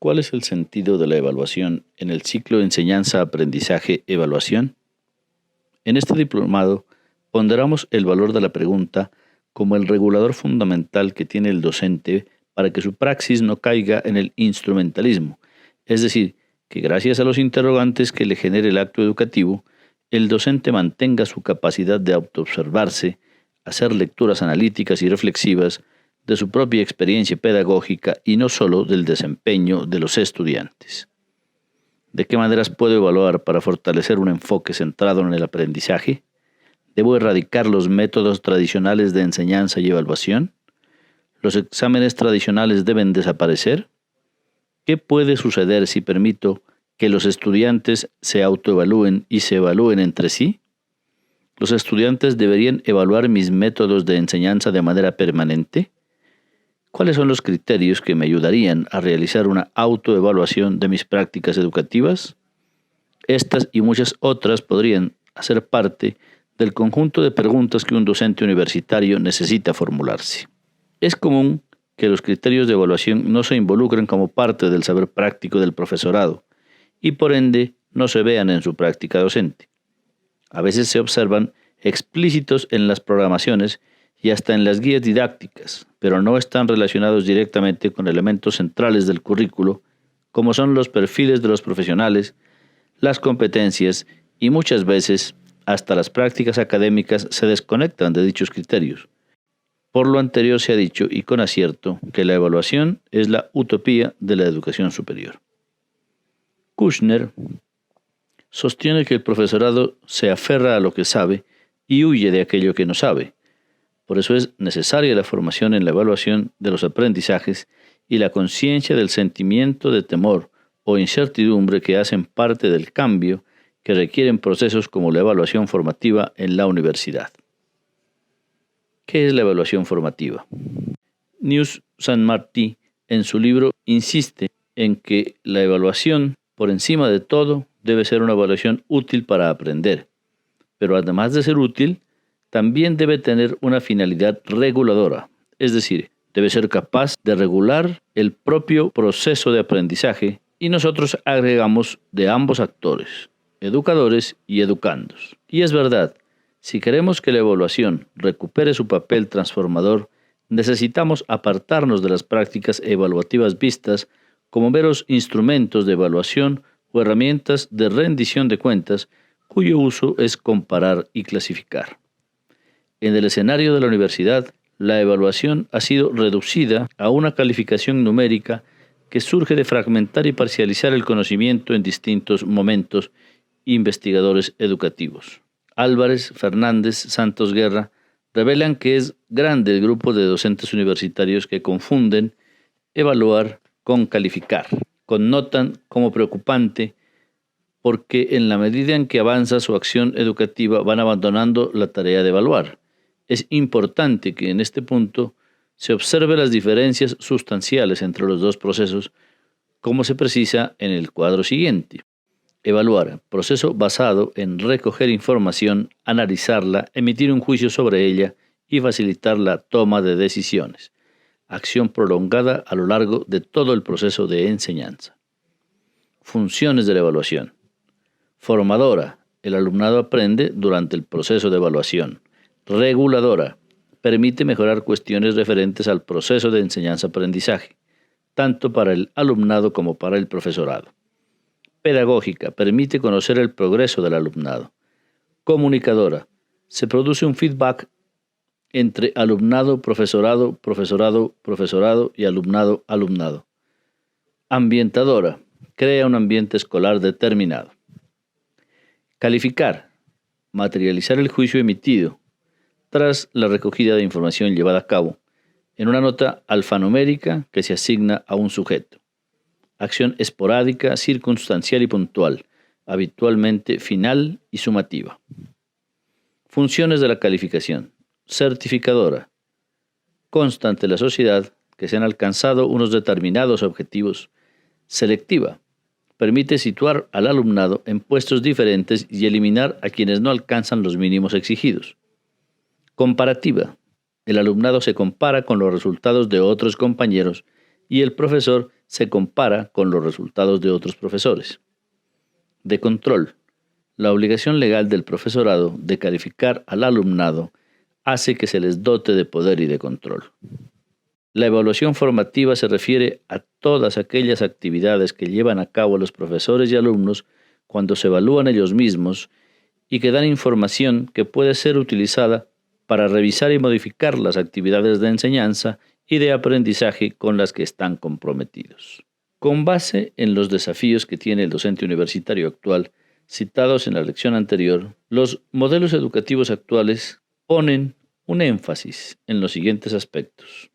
¿Cuál es el sentido de la evaluación en el ciclo de enseñanza-aprendizaje-evaluación? En este diplomado ponderamos el valor de la pregunta como el regulador fundamental que tiene el docente para que su praxis no caiga en el instrumentalismo, es decir, que gracias a los interrogantes que le genere el acto educativo, el docente mantenga su capacidad de autoobservarse, hacer lecturas analíticas y reflexivas de su propia experiencia pedagógica y no solo del desempeño de los estudiantes. ¿De qué maneras puedo evaluar para fortalecer un enfoque centrado en el aprendizaje? ¿Debo erradicar los métodos tradicionales de enseñanza y evaluación? ¿Los exámenes tradicionales deben desaparecer? ¿Qué puede suceder si permito que los estudiantes se autoevalúen y se evalúen entre sí? ¿Los estudiantes deberían evaluar mis métodos de enseñanza de manera permanente? ¿Cuáles son los criterios que me ayudarían a realizar una autoevaluación de mis prácticas educativas? Estas y muchas otras podrían hacer parte del conjunto de preguntas que un docente universitario necesita formularse. Es común que los criterios de evaluación no se involucren como parte del saber práctico del profesorado y por ende no se vean en su práctica docente. A veces se observan explícitos en las programaciones y hasta en las guías didácticas, pero no están relacionados directamente con elementos centrales del currículo, como son los perfiles de los profesionales, las competencias y muchas veces hasta las prácticas académicas se desconectan de dichos criterios. Por lo anterior se ha dicho, y con acierto, que la evaluación es la utopía de la educación superior. Kushner sostiene que el profesorado se aferra a lo que sabe y huye de aquello que no sabe. Por eso es necesaria la formación en la evaluación de los aprendizajes y la conciencia del sentimiento de temor o incertidumbre que hacen parte del cambio que requieren procesos como la evaluación formativa en la universidad. ¿Qué es la evaluación formativa? News St. Martin, en su libro, insiste en que la evaluación, por encima de todo, debe ser una evaluación útil para aprender, pero además de ser útil, también debe tener una finalidad reguladora, es decir, debe ser capaz de regular el propio proceso de aprendizaje y nosotros agregamos de ambos actores, educadores y educandos. Y es verdad, si queremos que la evaluación recupere su papel transformador, necesitamos apartarnos de las prácticas evaluativas vistas como meros instrumentos de evaluación o herramientas de rendición de cuentas cuyo uso es comparar y clasificar. En el escenario de la universidad, la evaluación ha sido reducida a una calificación numérica que surge de fragmentar y parcializar el conocimiento en distintos momentos investigadores educativos. Álvarez, Fernández, Santos Guerra revelan que es grande el grupo de docentes universitarios que confunden evaluar con calificar. Connotan como preocupante porque en la medida en que avanza su acción educativa van abandonando la tarea de evaluar. Es importante que en este punto se observe las diferencias sustanciales entre los dos procesos, como se precisa en el cuadro siguiente. Evaluar, proceso basado en recoger información, analizarla, emitir un juicio sobre ella y facilitar la toma de decisiones. Acción prolongada a lo largo de todo el proceso de enseñanza. Funciones de la evaluación. Formadora, el alumnado aprende durante el proceso de evaluación. Reguladora, permite mejorar cuestiones referentes al proceso de enseñanza-aprendizaje, tanto para el alumnado como para el profesorado. Pedagógica, permite conocer el progreso del alumnado. Comunicadora, se produce un feedback entre alumnado, profesorado, profesorado, profesorado y alumnado, alumnado. Ambientadora, crea un ambiente escolar determinado. Calificar, materializar el juicio emitido tras la recogida de información llevada a cabo en una nota alfanumérica que se asigna a un sujeto. Acción esporádica, circunstancial y puntual, habitualmente final y sumativa. Funciones de la calificación. Certificadora. Consta ante la sociedad que se han alcanzado unos determinados objetivos. Selectiva. Permite situar al alumnado en puestos diferentes y eliminar a quienes no alcanzan los mínimos exigidos. Comparativa. El alumnado se compara con los resultados de otros compañeros y el profesor se compara con los resultados de otros profesores. De control. La obligación legal del profesorado de calificar al alumnado hace que se les dote de poder y de control. La evaluación formativa se refiere a todas aquellas actividades que llevan a cabo los profesores y alumnos cuando se evalúan ellos mismos y que dan información que puede ser utilizada para revisar y modificar las actividades de enseñanza y de aprendizaje con las que están comprometidos. Con base en los desafíos que tiene el docente universitario actual, citados en la lección anterior, los modelos educativos actuales ponen un énfasis en los siguientes aspectos.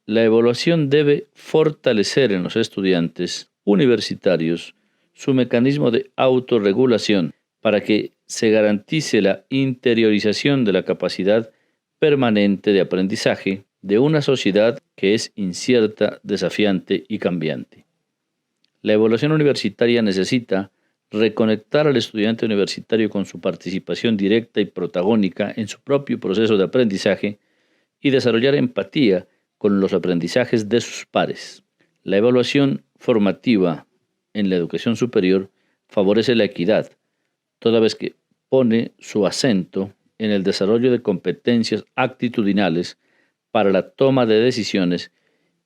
La evaluación debe fortalecer en los estudiantes universitarios su mecanismo de autorregulación para que se garantice la interiorización de la capacidad permanente de aprendizaje de una sociedad que es incierta, desafiante y cambiante. La evaluación universitaria necesita reconectar al estudiante universitario con su participación directa y protagónica en su propio proceso de aprendizaje y desarrollar empatía con los aprendizajes de sus pares. La evaluación formativa en la educación superior favorece la equidad, toda vez que pone su acento en el desarrollo de competencias actitudinales para la toma de decisiones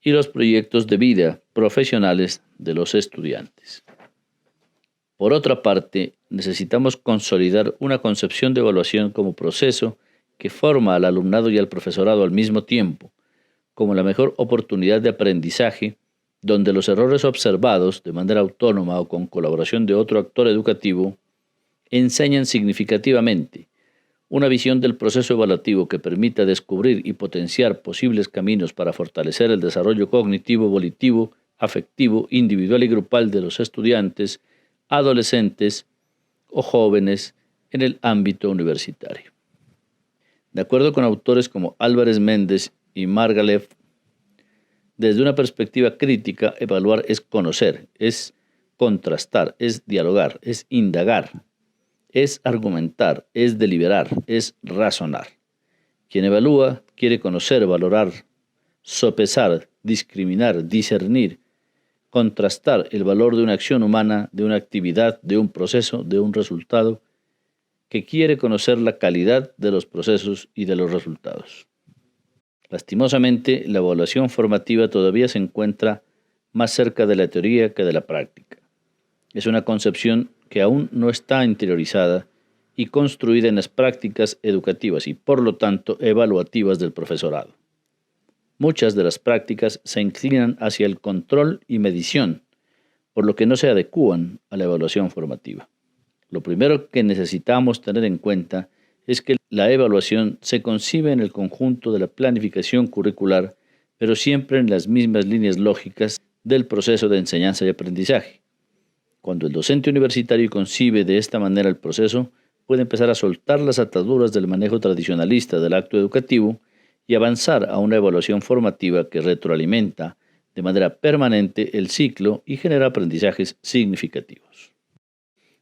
y los proyectos de vida profesionales de los estudiantes. Por otra parte, necesitamos consolidar una concepción de evaluación como proceso que forma al alumnado y al profesorado al mismo tiempo, como la mejor oportunidad de aprendizaje, donde los errores observados de manera autónoma o con colaboración de otro actor educativo enseñan significativamente una visión del proceso evaluativo que permita descubrir y potenciar posibles caminos para fortalecer el desarrollo cognitivo, volitivo, afectivo, individual y grupal de los estudiantes, adolescentes o jóvenes en el ámbito universitario. De acuerdo con autores como Álvarez Méndez y Margalef, desde una perspectiva crítica, evaluar es conocer, es contrastar, es dialogar, es indagar, es argumentar, es deliberar, es razonar. Quien evalúa quiere conocer, valorar, sopesar, discriminar, discernir, contrastar el valor de una acción humana, de una actividad, de un proceso, de un resultado, que quiere conocer la calidad de los procesos y de los resultados. Lastimosamente, la evaluación formativa todavía se encuentra más cerca de la teoría que de la práctica. Es una concepción que aún no está interiorizada y construida en las prácticas educativas y, por lo tanto, evaluativas del profesorado. Muchas de las prácticas se inclinan hacia el control y medición, por lo que no se adecúan a la evaluación formativa. Lo primero que necesitamos tener en cuenta es que la evaluación se concibe en el conjunto de la planificación curricular, pero siempre en las mismas líneas lógicas del proceso de enseñanza y aprendizaje. Cuando el docente universitario concibe de esta manera el proceso, puede empezar a soltar las ataduras del manejo tradicionalista del acto educativo y avanzar a una evaluación formativa que retroalimenta de manera permanente el ciclo y genera aprendizajes significativos.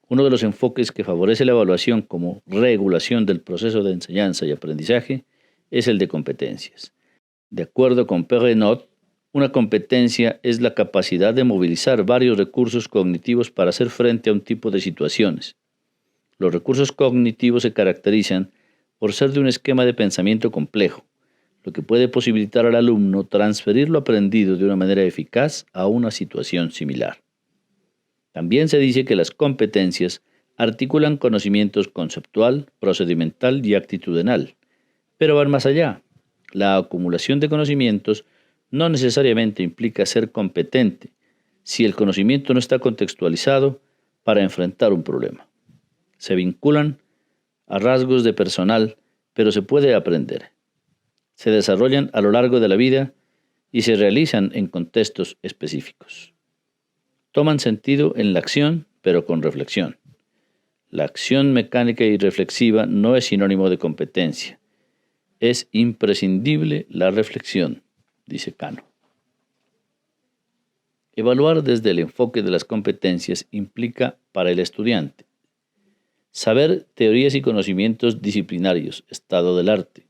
Uno de los enfoques que favorece la evaluación como regulación del proceso de enseñanza y aprendizaje es el de competencias. De acuerdo con Perrenot, una competencia es la capacidad de movilizar varios recursos cognitivos para hacer frente a un tipo de situaciones. Los recursos cognitivos se caracterizan por ser de un esquema de pensamiento complejo, lo que puede posibilitar al alumno transferir lo aprendido de una manera eficaz a una situación similar. También se dice que las competencias articulan conocimientos conceptual, procedimental y actitudinal, pero van más allá. La acumulación de conocimientos no necesariamente implica ser competente si el conocimiento no está contextualizado para enfrentar un problema. Se vinculan a rasgos de personal, pero se puede aprender. Se desarrollan a lo largo de la vida y se realizan en contextos específicos. Toman sentido en la acción, pero con reflexión. La acción mecánica y reflexiva no es sinónimo de competencia. Es imprescindible la reflexión, dice Cano. Evaluar desde el enfoque de las competencias implica para el estudiante saber teorías y conocimientos disciplinarios, estado del arte,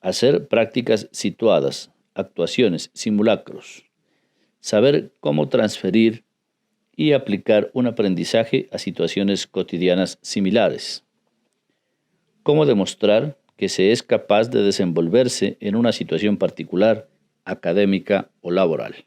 hacer prácticas situadas, actuaciones, simulacros, saber cómo transferir y aplicar un aprendizaje a situaciones cotidianas similares. Cómo demostrar que se es capaz de desenvolverse en una situación particular, académica o laboral.